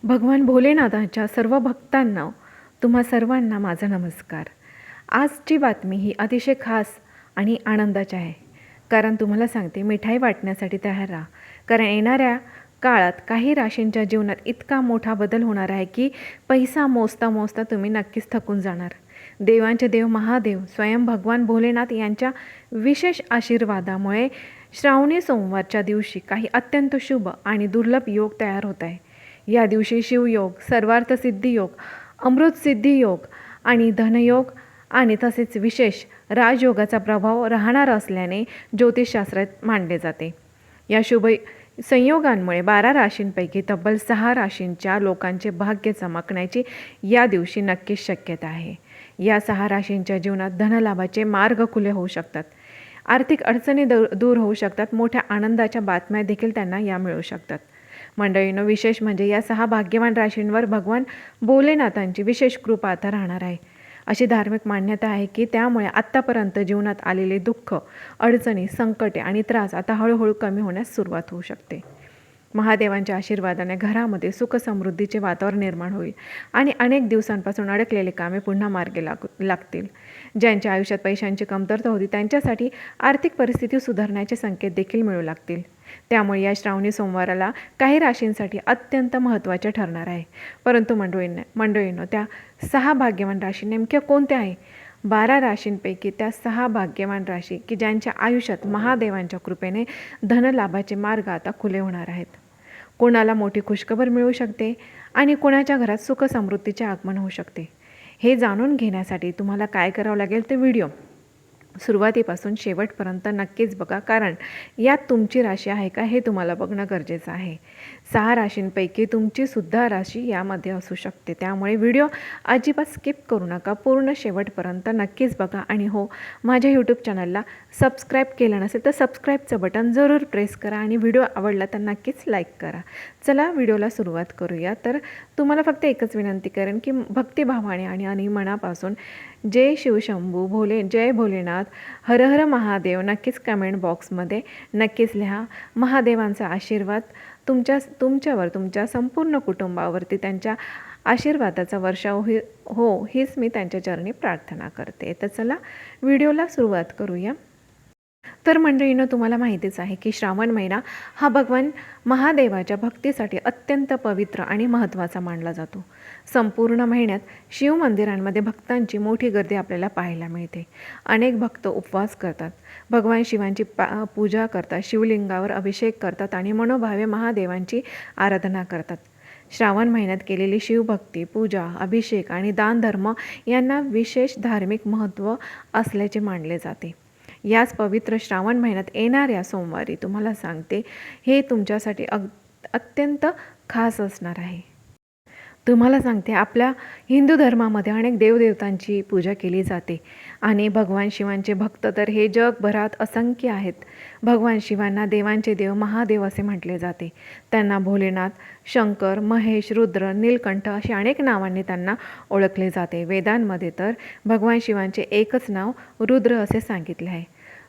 भगवान भोलेनाथांच्या सर्व भक्तांना तुम्हा सर्वांना माझा नमस्कार. आजची बातमी ही अतिशय खास आणि आनंदाची आहे. कारण तुम्हाला सांगते, मिठाई वाटण्यासाठी तयार राहा. कारण येणाऱ्या काळात काही राशींच्या जीवनात इतका मोठा बदल होणार आहे की पैसा मोजता मोजता तुम्ही नक्कीच थकून जाणार. देवांचे देव महादेव स्वयं भगवान भोलेनाथ यांच्या विशेष आशीर्वादामुळे श्रावणी सोमवारच्या दिवशी काही अत्यंत शुभ आणि दुर्लभ योग तयार होत आहे. या दिवशी शिवयोग, सर्वार्थसिद्धी योग, अमृतसिद्धी योग आणि धनयोग आणि तसेच विशेष राजयोगाचा प्रभाव राहणार असल्याने ज्योतिषशास्त्रात मानले जाते. या शुभ संयोगांमुळे 12 राशींपैकी तब्बल 6 राशींच्या लोकांचे भाग्य चमकण्याची या दिवशी नक्कीच शक्यता आहे. या 6 राशींच्या जीवनात धनलाभाचे मार्ग खुले होऊ शकतात. आर्थिक अडचणी दूर होऊ शकतात. मोठ्या आनंदाच्या बातम्या देखील त्यांना या मिळू शकतात. मंडळींनो, विशेष म्हणजे या 6 भाग्यवान राशींवर भगवान भोलेनाथांची विशेष कृपा आता राहणार आहे. अशी धार्मिक मान्यता आहे की त्यामुळे आत्तापर्यंत जीवनात आलेले दुःख, अडचणी, संकटे आणि त्रास आता हळूहळू कमी होण्यास सुरुवात होऊ शकते. महादेवांच्या आशीर्वादाने घरामध्ये सुख समृद्धीचे वातावरण निर्माण होईल आणि अनेक दिवसांपासून अडकलेले कामे पुन्हा मार्गी लागतील. ज्यांच्या आयुष्यात पैशांची कमतरता होती त्यांच्यासाठी आर्थिक परिस्थिती सुधारण्याचे संकेत देखील मिळू लागतील. त्यामुळे या श्रावणी सोमवाराला काही राशींसाठी अत्यंत महत्त्वाचे ठरणार आहे. परंतु मंडळींनो, त्या 6 भाग्यवान राशी नेमक्या कोणत्या आहे? 12 राशींपैकी त्या 6 भाग्यवान राशी की ज्यांच्या आयुष्यात महादेवांच्या कृपेने धनलाभाचे मार्ग आता खुले होणार आहेत. कोणाला मोठी खुशखबर मिळू शकते आणि कोणाच्या घरात सुख समृद्धीचे आगमन होऊ शकते. हे जाणून घेण्यासाठी तुम्हाला काय करावं लागेल ते व्हिडिओ सुरुवातीपासून शेवटपर्यंत नक्कीच बघा. कारण यात तुमची राशी आहे का हे तुम्हाला बघणं गरजेचं आहे. 6 राशींपैकी तुमची सुद्धा राशी यामध्ये असू शकते. त्यामुळे व्हिडिओ अजिबात स्किप करू नका. पूर्ण शेवटपर्यंत नक्कीच बघा. आणि हो, माझ्या यूट्यूब चॅनलला सबस्क्राईब केलं नसेल तर सबस्क्राईबचं बटन जरूर प्रेस करा आणि व्हिडिओ आवडला तर नक्कीच लाईक करा. चला व्हिडिओला सुरुवात करूया. तर तुम्हाला फक्त एकच विनंती करेन की भक्तिभावाने आणि मनापासून जय शिवशंभू भोले, जय भोलेनाथ, हर हर महादेव नक्कीच कमेंट बॉक्समध्ये नक्कीच लिहा. महादेवांचा आशीर्वाद तुमच्यावर, तुमच्या संपूर्ण कुटुंबावरती त्यांच्या आशीर्वादाचा वर्षाव हीच मी त्यांच्या चरणी प्रार्थना करते. तर चला व्हिडिओला सुरुवात करूया. तर मंडळींनो, तुम्हाला माहितीच आहे की श्रावण महिना हा भगवान महादेवाच्या भक्तीसाठी अत्यंत पवित्र आणि महत्त्वाचा मानला जातो. संपूर्ण महिन्यात शिव मंदिरांमध्ये भक्तांची मोठी गर्दी आपल्याला पाहायला मिळते. अनेक भक्त उपवास करतात, भगवान शिवांची पूजा करतात, शिवलिंगावर अभिषेक करतात आणि मनोभावे महादेवांची आराधना करतात. श्रावण महिन्यात केलेली शिवभक्ती, पूजा, अभिषेक आणि दानधर्म यांना विशेष धार्मिक महत्त्व असल्याचे मानले जाते. याच पवित्र श्रावण महिन्यात येणाऱ्या सोमवारी तुम्हाला सांगते, हे तुमच्यासाठी अत्यंत खास असणार आहे. तुम्हाला सांगते, आपल्या हिंदू धर्मामध्ये अनेक देवदेवतांची पूजा केली जाते आणि भगवान शिवांचे भक्त तर हे जगभरात असंख्य आहेत. भगवान शिवांना देवांचे देव महादेव असे म्हटले जाते. त्यांना भोलेनाथ, शंकर, महेश, रुद्र, नीलकंठ अशी अनेक नावांनी त्यांना ओळखले जाते. वेदांमध्ये तर भगवान शिवांचे एकच नाव रुद्र असे सांगितले आहे.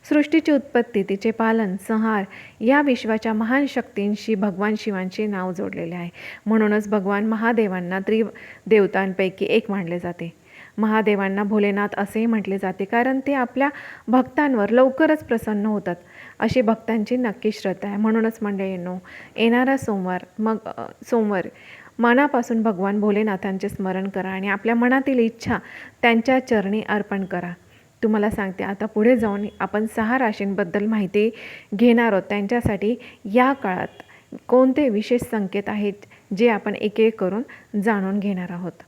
सृष्टीची उत्पत्ती, तिचे पालन, संहार या विश्वाच्या महान शक्तींशी भगवान शिवांचे नाव जोडलेले आहे. म्हणूनच भगवान महादेवांना त्रिदेवतांपैकी एक मानले जाते. महादेवांना भोलेनाथ असेही म्हटले जाते कारण ते आपल्या भक्तांवर लवकरच प्रसन्न होतात अशी भक्तांची नक्की श्रद्धा आहे. म्हणूनच मंडळींनो, येणारा सोमवार मनापासून भगवान भोलेनाथांचे स्मरण करा आणि आपल्या मनातील इच्छा त्यांच्या चरणी अर्पण करा. तुम्हाला सांगते, आता पुढे जाऊन आपण 6 राशींबद्दल माहिती घेणार आहोत. त्यांच्यासाठी या काळात कोणते विशेष संकेत आहेत जे आपण एक एक करून जाणून घेणार आहोत.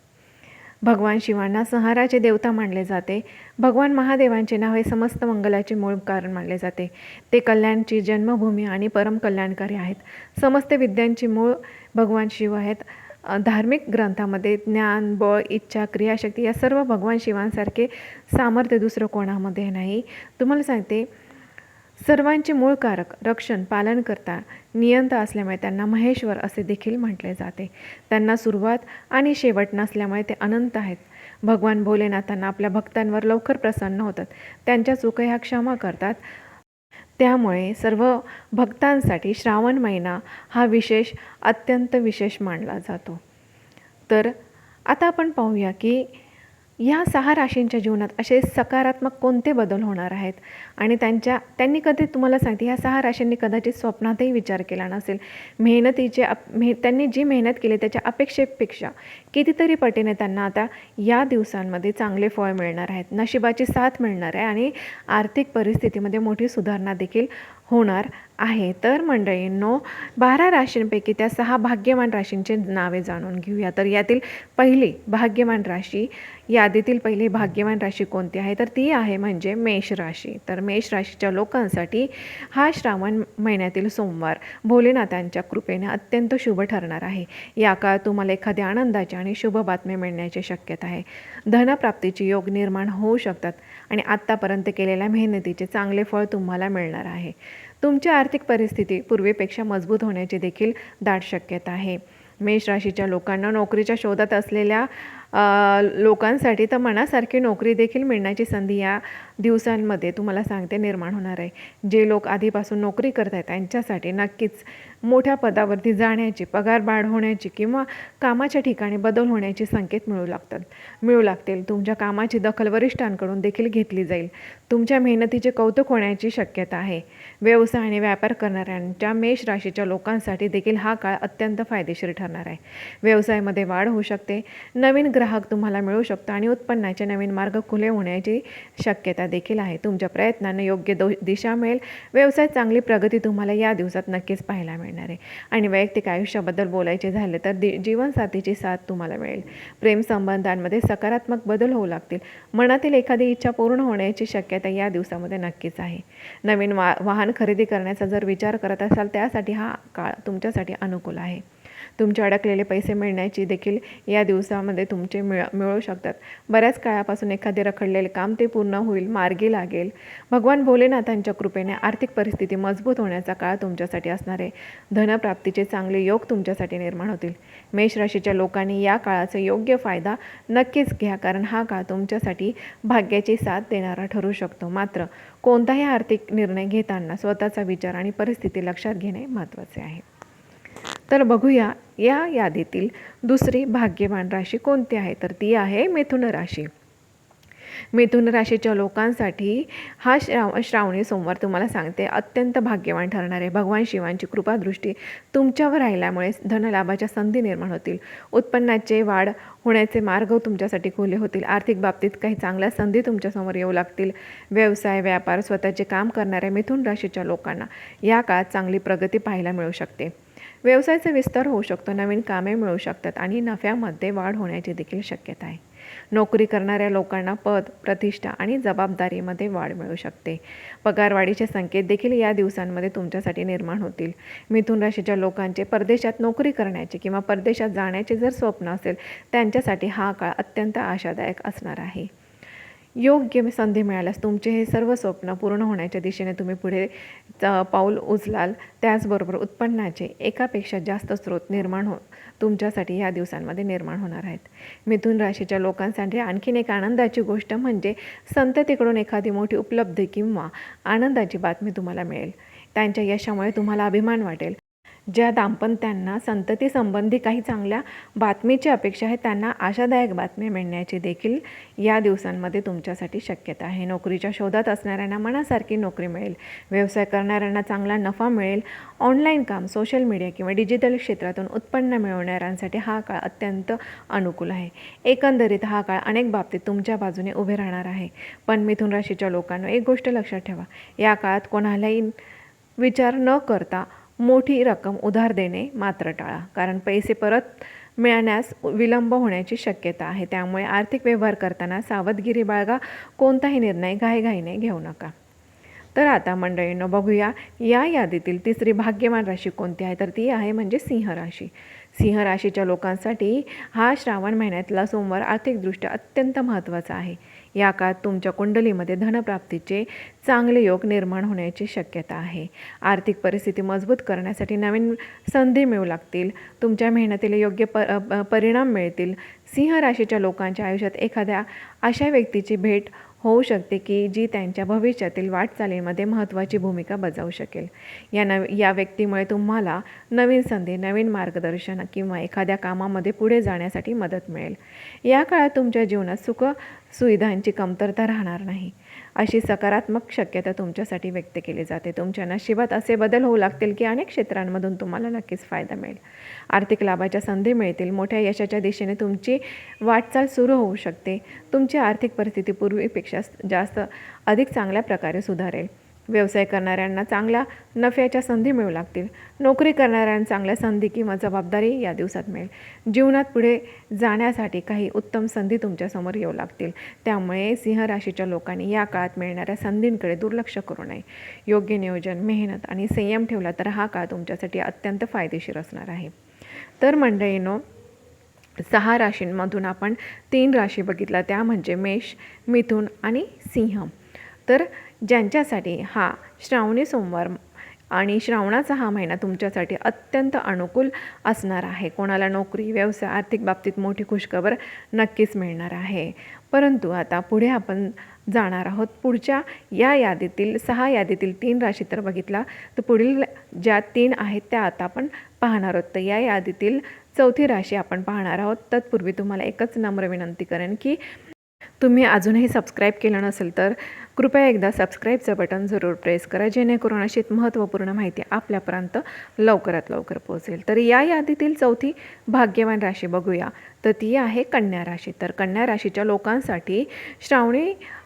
भगवान शिवांना संहाराचे देवता मानले जाते. भगवान महादेवांचे नाव हे समस्त मंगलाचे मूळ कारण मानले जाते. ते कल्याणची जन्मभूमी आणि परम कल्याणकारी आहेत. समस्त विद्यांची मूळ भगवान शिव आहेत. धार्मिक ग्रंथामध्ये ज्ञान, बळ, इच्छा, क्रियाशक्ती या सर्व भगवान शिवांसारखे सामर्थ्य दुसरं कोणामध्ये नाही. तुम्हाला सांगते, सर्वांचे मूळ कारक, रक्षण, पालनकर्ता, नियंता असल्यामुळे त्यांना महेश्वर असे देखील म्हटले जाते. त्यांना सुरुवात आणि शेवट नसल्यामुळे ते अनंत आहेत. भगवान भोलेनाथांना आपल्या भक्तांवर लवकर प्रसन्न होतात. त्यांच्या चुका ह्या क्षमा करतात. त्यामुळे सर्व भक्तांसाठी श्रावण महिना हा अत्यंत विशेष मानला जातो. तर आता आपण पाहूया की ह्या 6 राशींच्या जीवनात असे सकारात्मक कोणते बदल होणार आहेत आणि त्यांनी कधी तुम्हाला सांगते ह्या 6 राशींनी कदाचित स्वप्नातही विचार केला नसेल. त्यांनी जी मेहनत केली त्याच्या अपेक्षेपेक्षा कितीतरी पटीने त्यांना आता या दिवसांमध्ये चांगले फळ मिळणार आहेत. नशिबाची साथ मिळणार आहे आणि आर्थिक परिस्थितीमध्ये मोठी सुधारणा देखील होणार आहे. तर मंडळींनो, 12 राशींपैकी त्या 6 भाग्यवान राशींची नावे जाणून घेऊया. तर यातील पहिली भाग्यवान राशी, यादीतील पहिली भाग्यवान राशी कोणती आहे तर ती आहे म्हणजे मेष राशी. तर मेष राशीच्या लोकांसाठी हा श्रावण महिन्यातील सोमवार भोलेनाथांच्या कृपेने अत्यंत शुभ ठरणार आहे. या काळात तुम्हाला एखाद्या आनंदाची आणि शुभ बातमी मिळण्याची शक्यता आहे. धनप्राप्तीचे योग निर्माण होऊ शकतात आणि आत्तापर्यंत केलेल्या मेहनतीचे चांगले फळ तुम्हाला मिळणार आहे. तुमची आर्थिक परिस्थिती पूर्वीपेक्षा मजबूत होण्याची देखील दाट शक्यता आहे. मेष राशीच्या लोकांना नोकरीच्या शोधात असलेल्या लोकांसाठी तर मनासारखी नोकरी देखील मिळण्याची संधी या दिवसांमध्ये तुम्हाला सांगते निर्माण होणार आहे. जे लोक आधीपासून नोकरी करत आहेत त्यांच्यासाठी नक्कीच मोठ्या पदावरती जाण्याची, पगार वाढ होण्याची किंवा कामाच्या ठिकाणी बदल होण्याचे संकेत मिळू लागतील. तुमच्या कामाची दखल वरिष्ठांकडून देखील घेतली जाईल. तुमच्या मेहनतीचे कौतुक होण्याची शक्यता आहे. व्यवसाय आणि व्यापार करणाऱ्यांच्या मेष राशीच्या लोकांसाठी देखील हा काळ अत्यंत फायदेशीर ठरणार आहे. व्यवसायामध्ये वाढ होऊ शकते, नवीन ग्राहक तुम्हाला मिळू शकतो आणि उत्पन्नाचे नवीन मार्ग खुले होण्याची शक्यता देखील आहे. तुमच्या प्रयत्नांना योग्य दिशा मिळेल. व्यवसायात चांगली प्रगती तुम्हाला या दिवसात नक्कीच पाहायला मिळणार आहे. आणि वैयक्तिक आयुष्याबद्दल बोलायचे झाले तर जीवनसाथीची साथ तुम्हाला मिळेल. प्रेम संबंधांमध्ये सकारात्मक बदल होऊ लागतील. मनातील एखादी इच्छा पूर्ण होण्याची शक्यता या दिवसामध्ये नक्कीच आहे. नवीन वाहन खरेदी करण्याचा जर विचार करत असाल त्यासाठी हा काळ तुमच्यासाठी अनुकूल आहे. तुमचे अडकलेले पैसे मिळण्याची देखील या दिवसामध्ये तुमचे मिळू शकतात. बऱ्याच काळापासून एखादे रखडलेले काम ते पूर्ण होईल, मार्गी लागेल. भगवान भोलेनाथांच्या कृपेने आर्थिक परिस्थिती मजबूत होण्याचा काळ तुमच्यासाठी असणार आहे. धनप्राप्तीचे चांगले योग तुमच्यासाठी निर्माण होतील. मेष राशीच्या लोकांनी या काळाचा योग्य फायदा नक्कीच घ्या, कारण हा काळ तुमच्यासाठी भाग्याची साथ देणारा ठरू शकतो. मात्र कोणताही आर्थिक निर्णय घेताना स्वतःचा विचार आणि परिस्थिती लक्षात घेणे महत्त्वाचे आहे. तर बघूया या यादीतील दुसरी भाग्यवान राशी कोणती आहे तर ती आहे मिथुन राशी. मिथुन राशीच्या लोकांसाठी हा श्रावणी सोमवार तुम्हाला सांगते अत्यंत भाग्यवान ठरणार आहे. भगवान शिवांची कृपादृष्टी तुमच्यावर राहिल्यामुळे धनलाभाच्या संधी निर्माण होतील. उत्पन्नाचे वाढ होण्याचे मार्ग तुमच्यासाठी खुले होतील. आर्थिक बाबतीत काही चांगल्या संधी तुमच्यासमोर येऊ लागतील. व्यवसाय, व्यापार, स्वतःचे काम करणाऱ्या मिथुन राशीच्या लोकांना या काळात चांगली प्रगती पाहायला मिळू शकते. व्यवसायाचा विस्तार होऊ शकतो, नवीन कामे मिळू शकतात आणि नफ्यामध्ये वाढ होण्याची देखील शक्यता आहे. नोकरी करणाऱ्या लोकांना पद, प्रतिष्ठा आणि जबाबदारीमध्ये वाढ मिळू शकते. पगारवाढीचे संकेत देखील या दिवसांमध्ये तुमच्यासाठी निर्माण होतील. मिथुन राशीच्या लोकांचे परदेशात नोकरी करण्याचे किंवा परदेशात जाण्याचे जर स्वप्न असेल त्यांच्यासाठी हा काळ अत्यंत आशादायक असणार आहे. योग्य संधी मिळाल्यास तुमचे हे सर्व स्वप्न पूर्ण होण्याच्या दिशेने तुम्ही पुढे पाऊल उचलाल. त्याचबरोबर उत्पन्नाचे एकापेक्षा जास्त स्रोत तुमच्यासाठी या दिवसांमध्ये निर्माण होणार आहेत. मिथुन राशीच्या लोकांसाठी आणखीन एक आनंदाची गोष्ट म्हणजे संततीकडून एखादी मोठी उपलब्धी किंवा आनंदाची बातमी तुम्हाला मिळेल. त्यांच्या यशामुळे तुम्हाला अभिमान वाटेल. ज्या दाम्पत्यांना संतती संबंधी काही चांगल्या बातमीची अपेक्षा आहे त्यांना आशादायक बातमी मिळण्याची देखील या दिवसांमध्ये तुमच्यासाठी शक्यता आहे. नोकरीच्या शोधात असणाऱ्यांना मनासारखी नोकरी मिळेल. व्यवसाय करणाऱ्यांना चांगला नफा मिळेल. ऑनलाईन काम, सोशल मीडिया किंवा डिजिटल क्षेत्रातून उत्पन्न मिळवणाऱ्यांसाठी हा काळ अत्यंत अनुकूल आहे. एकंदरीत हा काळ अनेक बाबतीत तुमच्या बाजूने उभे राहणार आहे. पण मिथुन राशीच्या लोकांना एक गोष्ट लक्षात ठेवा, या काळात कोणालाही विचार न करता मोठी रक्कम उधार देणे मात्र टाळा, कारण पैसे परत मिळण्यास विलंब होण्याची शक्यता आहे. त्यामुळे आर्थिक व्यवहार करताना सावधगिरी बाळगा. कोणताही निर्णय घाईघाईने घेऊ नका. तर आता मंडळींनो बघूया या यादीतील तिसरी भाग्यवान राशी कोणती आहे तर ती आहे म्हणजे सिंह राशी. सिंह राशीच्या लोकांसाठी हा श्रावण महिन्यातला सोमवार आर्थिकदृष्ट्या अत्यंत महत्त्वाचा आहे. या काळात तुमच्या कुंडलीमध्ये धनप्राप्तीचे चांगले योग निर्माण होण्याची शक्यता आहे. आर्थिक परिस्थिती मजबूत करण्यासाठी नवीन संधी मिळू लागतील. तुमच्या मेहनतीला योग्य परिणाम मिळतील. सिंह राशीच्या लोकांच्या आयुष्यात एखाद्या अशा व्यक्तीची भेट होऊ शकते की जी त्यांच्या भविष्यातील वाटचालीमध्ये महत्त्वाची भूमिका बजावू शकेल. या व्यक्तीमुळे तुम्हाला नवीन संधी, नवीन मार्गदर्शन किंवा एखाद्या कामामध्ये पुढे जाण्यासाठी मदत मिळेल. या काळात तुमच्या जीवनात सुविधांची कमतरता राहणार नाही, अशी सकारात्मक शक्यता तुमच्यासाठी व्यक्त केली जाते. तुमच्या नशिबात असे बदल होऊ लागतील की अनेक क्षेत्रांमधून तुम्हाला नक्कीच फायदा मिळेल. आर्थिक लाभाच्या संधी मिळतील. मोठ्या यशाच्या दिशेने तुमची वाटचाल सुरू होऊ शकते. तुमची आर्थिक परिस्थिती पूर्वीपेक्षा जास्त अधिक चांगल्या प्रकारे सुधारेल. व्यवसाय करणाऱ्यांना चांगल्या नफ्याच्या संधी मिळू लागतील. नोकरी करणाऱ्यांना चांगल्या संधी किंवा जबाबदारी या दिवसात मिळेल. जीवनात पुढे जाण्यासाठी काही उत्तम संधी तुमच्यासमोर येऊ लागतील. त्यामुळे सिंह राशीच्या लोकांनी या काळात मिळणाऱ्या संधींकडे दुर्लक्ष करू नये. योग्य नियोजन, मेहनत आणि संयम ठेवला तर हा काळ तुमच्यासाठी अत्यंत फायदेशीर असणार आहे. तर मंडळींनो, 6 राशींमधून आपण 3 राशी बघितल्या, त्या म्हणजे मेष, मिथुन आणि सिंह. तर ज्यांच्यासाठी हा श्रावणी सोमवार आणि श्रावणाचा हा महिना तुमच्यासाठी अत्यंत अनुकूल असणार आहे. कोणाला नोकरी, व्यवसाय, आर्थिक बाबतीत मोठी खुशखबर नक्कीच मिळणार आहे. परंतु आता पुढे आपण जाणार आहोत. पुढच्या या यादीतील 6 यादीतील 3 राशी तर बघितला, तर पुढील ज्या 3 आहेत त्या आता आपण पाहणार आहोत. तर या यादीतील 4थी राशी आपण पाहणार आहोत. तत्पूर्वी तुम्हाला एकच नम्र विनंती करेन की तुम्ही अजूनही सबस्क्राईब केलं नसेल तर कृपया एकदा सबस्क्राईबचं बटन जरूर प्रेस करा, जेणेकरून अशी महत्त्वपूर्ण माहिती आपल्यापर्यंत लवकरात लवकर पोहोचेल. तर या यादीतील 4थी भाग्यवान राशी बघूया, तर ती आहे कन्या राशी. तर कन्या राशीच्या लोकांसाठी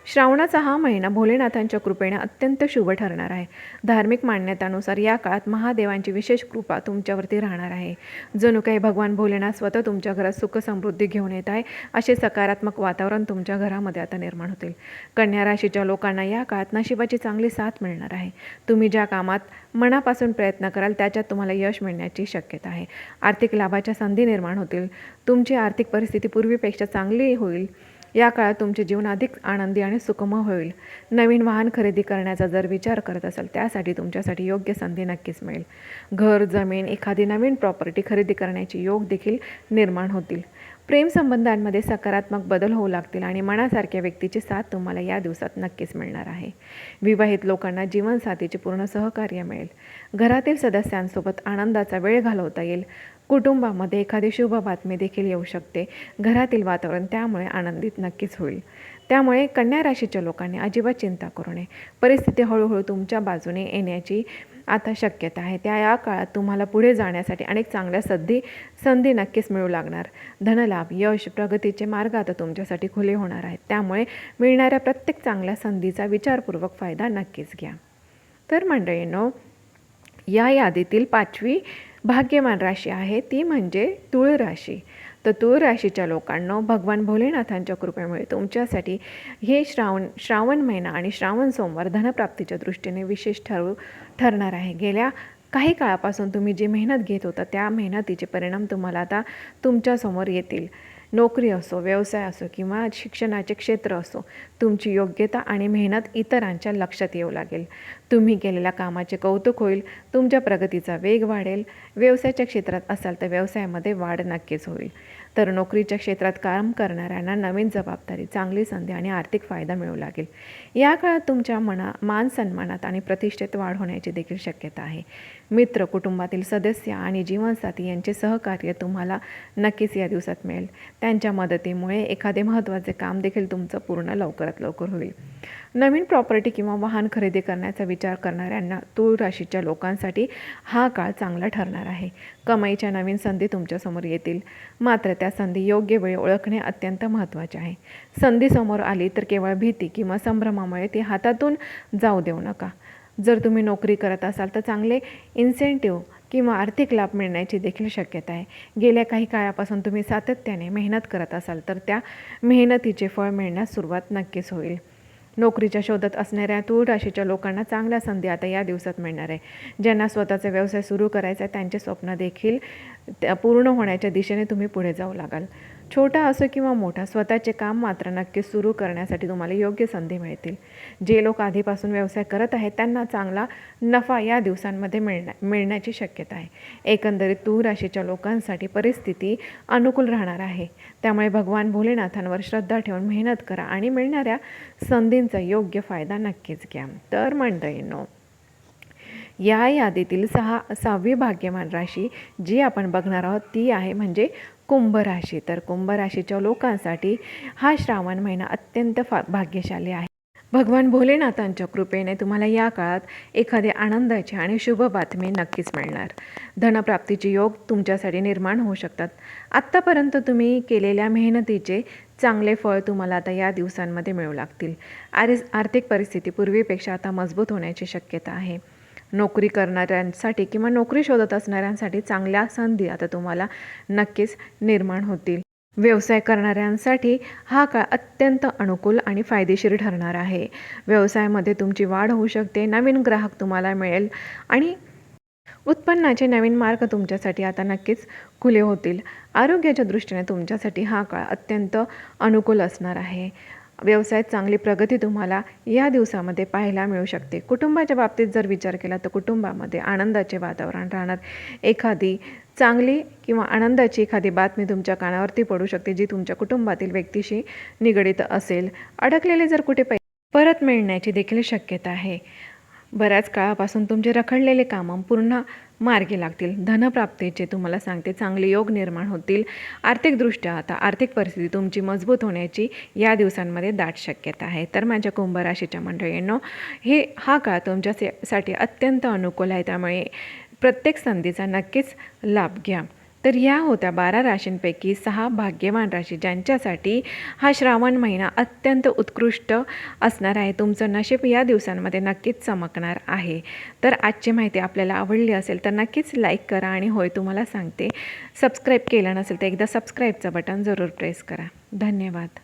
श्रावणाचा हा महिना भोलेनाथांच्या कृपेने अत्यंत शुभ ठरणार आहे. धार्मिक मान्यतानुसार या काळात महादेवांची विशेष कृपा तुमच्यावरती राहणार आहे. जणू काही भगवान भोलेनाथ स्वतः तुमच्या घरात सुख समृद्धी घेऊन येत आहे, असे सकारात्मक वातावरण तुमच्या घरामध्ये आता निर्माण होतील. कन्या राशीच्या लोकांना या काळात नशिबाची चांगली साथ मिळणार आहे. तुम्ही ज्या कामात मनापासून प्रयत्न कराल त्याच्यात तुम्हाला यश मिळण्याची शक्यता आहे. आर्थिक लाभाच्या संधी निर्माण होतील. तुमची आर्थिक परिस्थिती पूर्वीपेक्षा चांगली होईल. या काळात तुमचे जीवन अधिक आनंदी आणि सुखमय होईल. नवीन वाहन खरेदी करण्याचा जर विचार करत असाल, त्यासाठी तुमच्यासाठी योग्य संधी नक्कीच मिळेल. घर, जमीन, एखादी नवीन प्रॉपर्टी खरेदी करण्याचे योग देखील निर्माण होतील. प्रेमसंबंधांमध्ये सकारात्मक बदल होऊ लागतील आणि मनासारख्या व्यक्तीची साथ तुम्हाला या दिवसात नक्कीच मिळणार आहे. विवाहित लोकांना जीवनसाथीचे पूर्ण सहकार्य मिळेल. घरातील सदस्यांसोबत आनंदाचा वेळ घालवता येईल. कुटुंबामध्ये एखादी शुभ बातमी देखील येऊ शकते. घरातील वातावरण त्यामुळे आनंदित नक्कीच होईल. त्यामुळे कन्या राशीच्या लोकांनी अजिबात चिंता करू नये. परिस्थिती हळूहळू तुमच्या बाजूने येण्याची आता शक्यता आहे. या काळात तुम्हाला पुढे जाण्यासाठी अनेक चांगल्या संधी नक्कीच मिळू लागणार. धनलाभ, यश, प्रगतीचे मार्ग आता तुमच्यासाठी खुले होणार आहेत. त्यामुळे मिळणाऱ्या प्रत्येक चांगल्या संधीचा विचारपूर्वक फायदा नक्कीच घ्या. तर मंडळींनो, या यादीतील 5वी भाग्यवान राशी आहे ती म्हणजे तुळ राशी. तर तुळ राशीच्या लोकांना भगवान भोलेनाथांच्या कृपेमुळे तुमच्यासाठी हे श्रावण महिना आणि श्रावण सोमवार धनप्राप्तीच्या दृष्टीने विशेष ठरणार आहे. गेल्या काही काळापासून तुम्ही जी मेहनत घेत होता त्या मेहनतीचे परिणाम तुम्हाला आता तुमच्यासमोर येतील. नोकरी असो, व्यवसाय असो किंवा शिक्षणाचे क्षेत्र असो, तुमची योग्यता आणि मेहनत इतरांच्या लक्षात येऊ लागेल. तुम्ही केलेल्या कामाचे कौतुक होईल. तुमच्या प्रगतीचा वेग वाढेल. व्यवसायाच्या क्षेत्रात असाल तर व्यवसायामध्ये वाढ नक्कीच होईल. तर नोकरीच्या क्षेत्रात काम करणाऱ्यांना नवीन जबाबदारी, चांगली संधी आणि आर्थिक फायदा मिळू लागेल. या काळात तुमच्या मान सन्मानात आणि प्रतिष्ठेत वाढ होण्याची देखील शक्यता आहे. मित्र, कुटुंबातील सदस्य आणि जीवनसाथी यांचे सहकार्य तुम्हाला नक्कीच या दिवसात मिळेल. त्यांच्या मदतीमुळे एखादे महत्त्वाचे काम देखील तुमचं पूर्ण लवकरात लवकर होईल. नवीन प्रॉपर्टी किंवा वाहन खरेदी करण्याचा विचार करणाऱ्यांना तुळ राशीच्या लोकांसाठी हा काळ चांगला ठरणार आहे. कमाईच्या नवीन संधी तुमच्यासमोर येतील. मात्र त्या संधी योग्य वेळी ओळखणे अत्यंत महत्त्वाचे आहे. संधी समोर आली तर केवळ भीती किंवा संभ्रमामुळे ती हातातून जाऊ देऊ नका. जर तुम्ही नोकरी करत असाल तर चांगले इन्सेंटिव्ह किंवा आर्थिक लाभ मिळण्याची देखील शक्यता आहे. गेल्या काही काळापासून तुम्ही सातत्याने मेहनत करत असाल तर त्या मेहनतीचे फळ मिळण्यास सुरुवात नक्कीच होईल. नोकरीच्या शोधात असणाऱ्या तुळ राशीच्या लोकांना चांगल्या संधी आता या दिवसात मिळणार आहे. ज्यांना स्वतःचा व्यवसाय सुरू करायचा आहे त्यांचे स्वप्न देखील पूर्ण होण्याच्या दिशेने तुम्ही पुढे जाऊ लागाल. छोटा असो किंवा मोठा, स्वतःचे काम मात्र नक्कीच सुरू करण्यासाठी तुम्हाला योग्य संधी मिळतील. जे लोक आधीपासून व्यवसाय करत आहेत त्यांना चांगला नफा या दिवसांमध्ये मिळण्याची शक्यता आहे. एकंदरीत तूळ राशीच्या लोकांसाठी परिस्थिती अनुकूल राहणार आहे. त्यामुळे भगवान भोलेनाथांवर श्रद्धा ठेवून मेहनत करा आणि मिळणाऱ्या संधींचा योग्य फायदा नक्कीच घ्या. तर मंडळींनो, या यादीतील 6वी भाग्यवान राशी जी आपण बघणार आहोत ती आहे म्हणजे कुंभ राशी. तर कुंभ राशीच्या लोकांसाठी हा श्रावण महिना अत्यंत भाग्यशाली आहे. भगवान भोलेनाथांच्या कृपेने तुम्हाला या काळात एखादी आनंदाची आणि शुभ बातमी नक्कीच मिळणार. धनप्राप्तीचे योग तुमच्यासाठी निर्माण होऊ शकतात. आत्तापर्यंत तुम्ही केलेल्या मेहनतीचे चांगले फळ तुम्हाला आता या दिवसांमध्ये मिळू लागतील. आर्थिक परिस्थिती पूर्वीपेक्षा आता मजबूत होण्याची शक्यता आहे. नोकरी करणाऱ्यांसाठी किंवा नोकरी शोधत असणाऱ्यांसाठी चांगल्या संधी आता तुम्हाला नक्कीच निर्माण होतील. व्यवसाय करणाऱ्यांसाठी हा काळ अत्यंत अनुकूल आणि फायदेशीर ठरणार आहे. व्यवसायामध्ये तुमची वाढ होऊ शकते, नवीन ग्राहक तुम्हाला मिळेल आणि उत्पन्नाचे नवीन मार्ग तुमच्यासाठी आता नक्कीच खुले होतील. आरोग्याच्या दृष्टीने तुमच्यासाठी हा काळ अत्यंत अनुकूल असणार आहे. व्यवसायात चांगली प्रगती तुम्हाला या दिवसामध्ये पाहायला मिळू शकते. कुटुंबाच्या बाबतीत जर विचार केला तर कुटुंबामध्ये आनंदाचे वातावरण राहणार. एखादी चांगली किंवा आनंदाची एखादी बातमी तुमच्या कानावरती पडू शकते जी तुमच्या कुटुंबातील व्यक्तीशी निगडित असेल. अडकलेले जर कुठे पैसे परत मिळण्याची देखील शक्यता आहे. बऱ्याच काळापासून तुमचे रखडलेले कामं पुन्हा मार्गी लागतील. धनप्राप्तीचे तुम्हाला सांगते चांगले योग निर्माण होतील. आर्थिकदृष्ट्या आता आर्थिक परिस्थिती तुमची मजबूत होण्याची या दिवसांमध्ये दाट शक्यता आहे. तर माझ्या कुंभ राशीच्या मंडळींनो, हा काळ तुमच्यासाठी अत्यंत अनुकूल आहे. त्यामुळे प्रत्येक संधीचा नक्कीच लाभ घ्या. तर ह्या होत्या 12 राशींपैकी 6 भाग्यवान राशी ज्यांच्यासाठी हा श्रावण महिना अत्यंत उत्कृष्ट असणार आहे. तुमचं नशीब या दिवसांमध्ये नक्कीच चमकणार आहे. तर आजची माहिती आपल्याला आवडली असेल तर नक्कीच लाईक करा आणि होय तुम्हाला सांगते सबस्क्राईब केलं नसेल तर एकदा सबस्क्राईबचं बटन जरूर प्रेस करा. धन्यवाद.